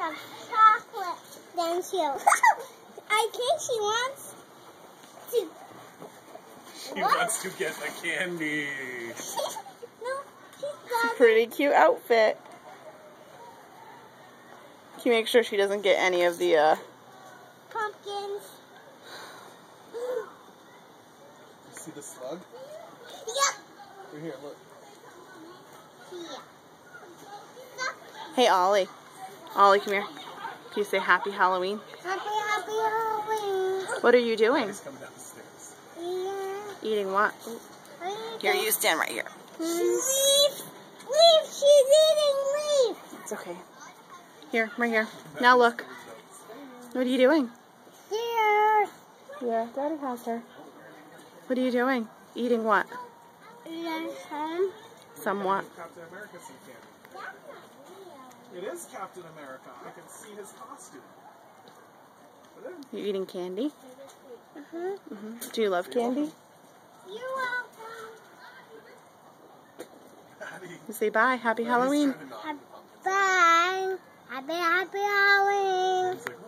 some chocolate, don't you? I think she wants to... She wants to get the candy. No, she doesn't. Pretty cute outfit. Can you make sure she doesn't get any of the, Pumpkins. See the slug? Yep. Right here, look. Yeah. Hey, Ollie. Ollie, come here. Can you say Happy Halloween? Happy Halloween. What are you doing? He's coming down the stairs. Yeah. Eating what? Here, you stand right here. Leaf. Leaf. She's eating leaf. It's okay. Here, right here. Now look. What are you doing? Here. Yeah, Daddy has her. What are you doing? Eating what? Yes, home. Somewhat. Captain America some candy. It is Captain America. I can see his costume. You eating candy? Do you love candy? You're welcome. You say bye. Happy Halloween. Bye. Happy Halloween. He's like,